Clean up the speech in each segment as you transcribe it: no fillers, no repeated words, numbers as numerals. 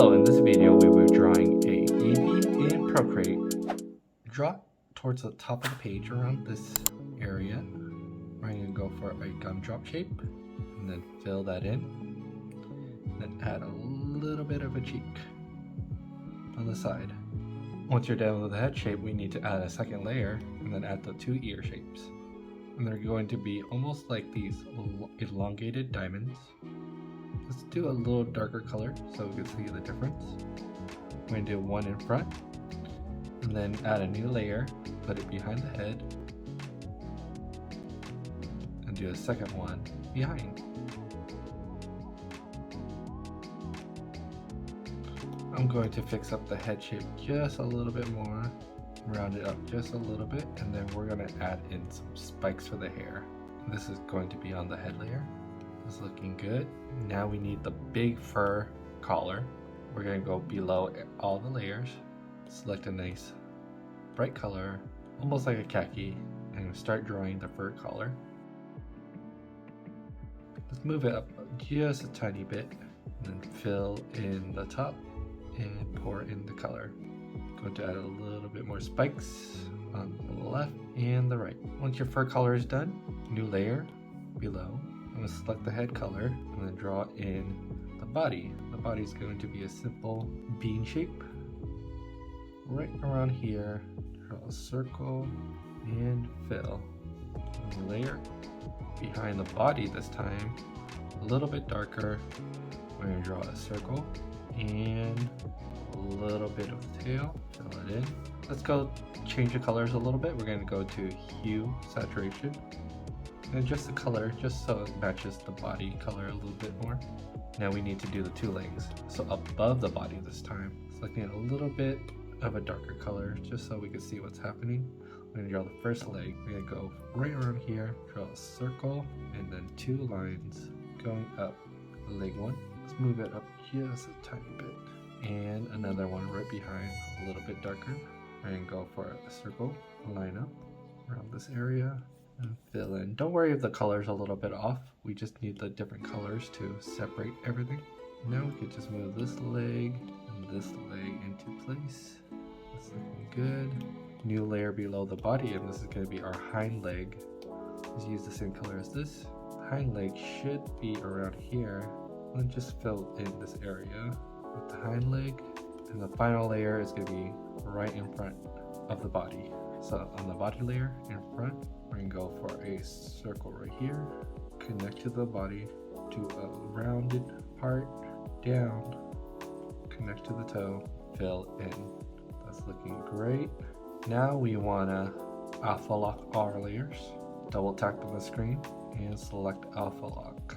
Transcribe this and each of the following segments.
Hello, in this video we will be drawing a Eevee in Procreate. Draw towards the top of the page around this area. We're going to go for a gumdrop shape and then fill that in. Then add a little bit of a cheek on the side. Once you're done with the head shape, we need to add a second layer and then add the two ear shapes. And they're going to be almost like these elongated diamonds. Let's do a little darker color so we can see the difference. We're going to do one in front and then add a new layer, put it behind the head, and do a second one behind. I'm going to fix up the head shape just a little bit more, round it up just a little bit, and then we're going to add in some spikes for the hair. This is going to be on the head layer. It's looking good. Now we need the big fur collar. We're going to go below all the layers, select a nice bright color, almost like a khaki, and start drawing the fur collar. Let's move it up just a tiny bit, and then fill in the top and pour in the color. Going to add a little bit more spikes on the left and the right. Once your fur color is done, new layer below. I'm going to select the head color and then draw in the body. The body is going to be a simple bean shape. Right around here, draw a circle and fill. New layer behind the body this time, a little bit darker. We're going to draw a circle and a little bit of the tail, fill it in. Let's go change the colors a little bit. We're going to go to hue, saturation, and adjust the color just so it matches the body color a little bit more. Now we need to do the two legs. So above the body this time, selecting a little bit of a darker color just so we can see what's happening. We're going to draw the first leg. We're going to go right around here, draw a circle, and then two lines going up leg one. Let's move it up just a tiny bit. And another one right behind, a little bit darker. We're going to go for a circle, line up around this area, and fill in. Don't worry if the color's a little bit off. We just need the different colors to separate everything. Now we can just move this leg and this leg into place. That's looking good. New layer below the body, and this is going to be our hind leg. Let's use the same color as this. Hind leg should be around here. And just fill in this area with the hind leg. And the final layer is going to be right in front of the body. So on the body layer in front, we're going to go for a circle right here, connect to the body, to a rounded part, down, connect to the toe, fill in. That's looking great. Now we want to alpha lock our layers. Double tap on the screen and select alpha lock.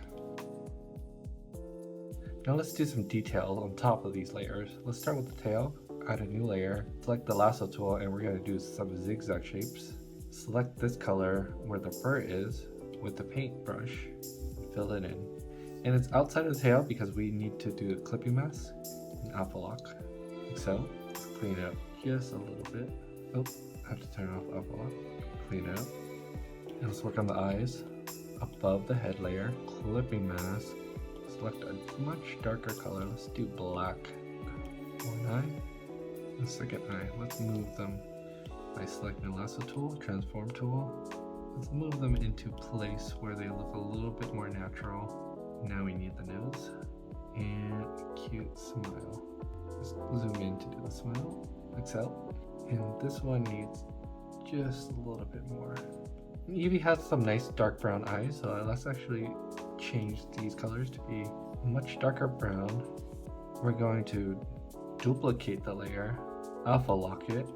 Now let's do some detail on top of these layers. Let's start with the tail, add a new layer, select the lasso tool, and we're going to do some zigzag shapes. Select this color where the fur is with the paintbrush, fill it in. And it's outside of the tail because we need to do a clipping mask and alpha lock. Like so. Let's clean it up just a little bit. Oh, I have to turn off alpha lock. Clean it up. And let's work on the eyes. Above the head layer, clipping mask. Select a much darker color. Let's do black. One eye. The second eye. Let's move them by selecting the lasso tool, transform tool. Let's move them into place where they look a little bit more natural. Now we need the nose and a cute smile. Let's zoom in to do the smile, like so. And this one needs just a little bit more. Eevee has some nice dark brown eyes, so let's actually change these colors to be much darker brown. We're going to duplicate the layer, alpha lock it,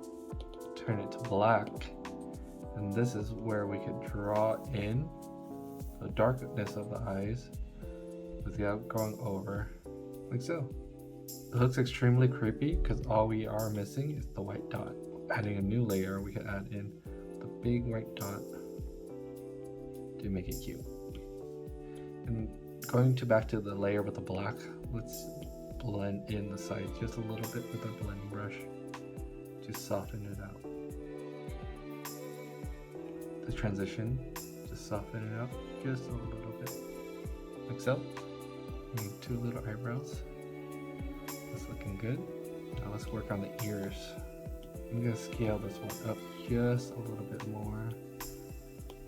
turn it to black, and this is where we can draw in the darkness of the eyes without going over, like so. It looks extremely creepy because all we are missing is the white dot. Adding a new layer, we can add in the big white dot to make it cute. And going back to the layer with the black, let's blend in the sides just a little bit with a blending brush to soften it out. The transition, just soften it up just a little bit, like so. And two little eyebrows. That's looking good. Now let's work on the ears. I'm gonna scale this one up just a little bit more,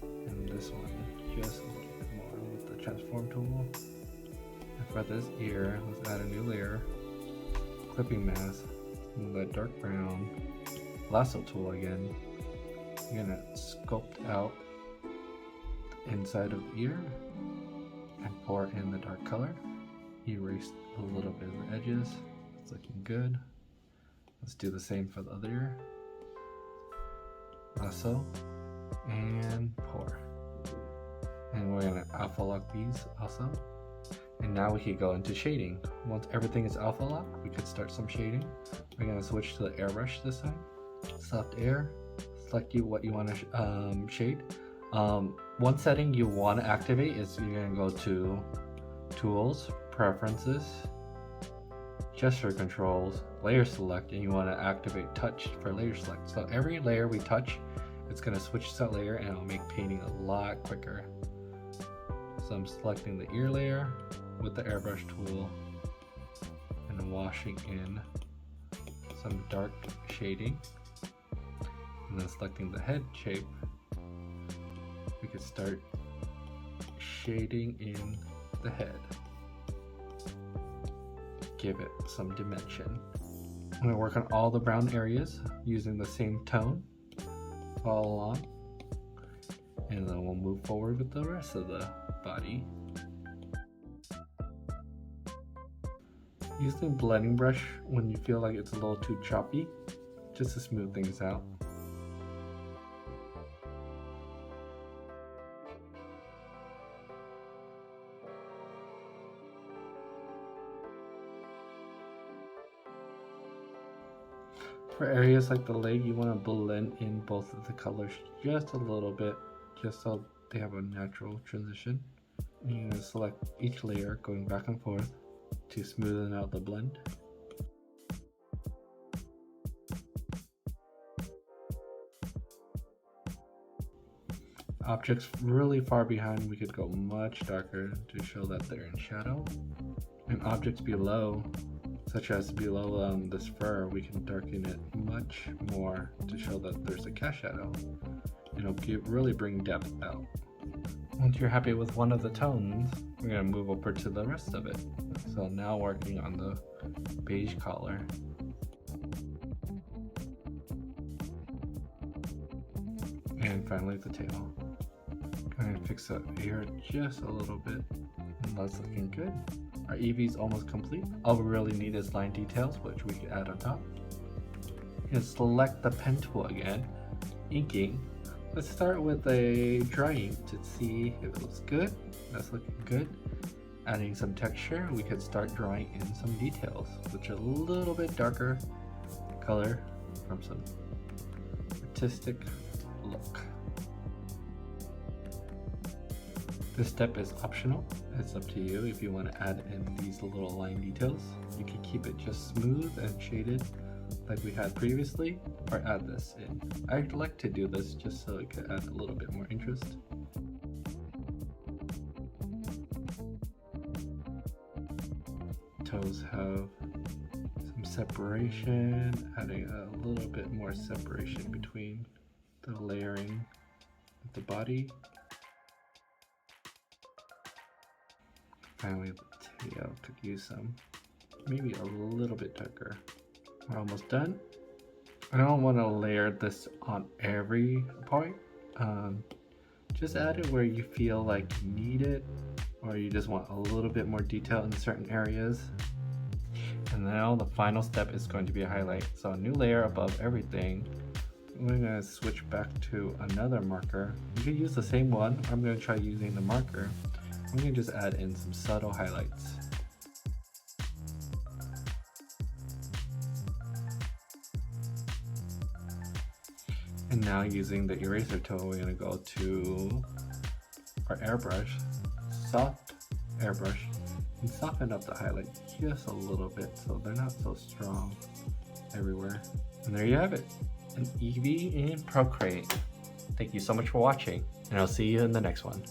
and this one just a little bit more with the transform tool. And for this ear, let's add a new layer, clipping mask, and the dark brown lasso tool again. I'm gonna sculpt out the inside of the ear and pour in the dark color. Erase a little bit of the edges. It's looking good. Let's do the same for the other ear. Lasso and pour. And we're gonna alpha lock these also. And now we can go into shading. Once everything is alpha locked, we could start some shading. We're gonna switch to the airbrush this time. Soft air. Select what you want to shade. One setting you want to activate is you're gonna go to Tools, Preferences, Gesture Controls, Layer Select, and you want to activate Touch for Layer Select. So every layer we touch, it's going to switch to that layer and it'll make painting a lot quicker. So I'm selecting the ear layer with the airbrush tool and washing in some dark shading. And then selecting the head shape, we could start shading in the head. Give it some dimension. I'm going to work on all the brown areas using the same tone. Follow along. And then we'll move forward with the rest of the body. Use the blending brush when you feel like it's a little too choppy, just to smooth things out. For areas like the leg, you want to blend in both of the colors just a little bit, just so they have a natural transition. And you're going to select each layer going back and forth to smoothen out the blend. Objects really far behind, we could go much darker to show that they're in shadow. And objects below, such as below this fur, we can darken it much more to show that there's a cast shadow. It'll really bring depth out. Once you're happy with one of the tones, we're going to move over to the rest of it. So now working on the beige collar. And finally the tail. Going to fix the ear just a little bit, and that's looking good. Our Eevee's almost complete. All we really need is line details, which we can add on top. You can select the pen tool again. Inking. Let's start with a dry ink to see if it looks good. That's looking good. Adding some texture, we could start drawing in some details, which are a little bit darker color from some artistic look. This step is optional. It's up to you if you want to add in these little line details. You can keep it just smooth and shaded like we had previously, or add this in. I like to do this just so it could add a little bit more interest. Toes have some separation, adding a little bit more separation between the layering of the body. Finally, the tail could use some, maybe a little bit darker. We're almost done. I don't want to layer this on every point. Just add it where you feel like you need it, or you just want a little bit more detail in certain areas. And now the final step is going to be a highlight. So a new layer above everything. We're going to switch back to another marker. You can use the same one. I'm going to try using the marker. I'm going to just add in some subtle highlights. And now using the eraser tool, we're going to go to our airbrush, soft airbrush, and soften up the highlight just a little bit so they're not so strong everywhere. And there you have it, an Eevee in Procreate. Thank you so much for watching, and I'll see you in the next one.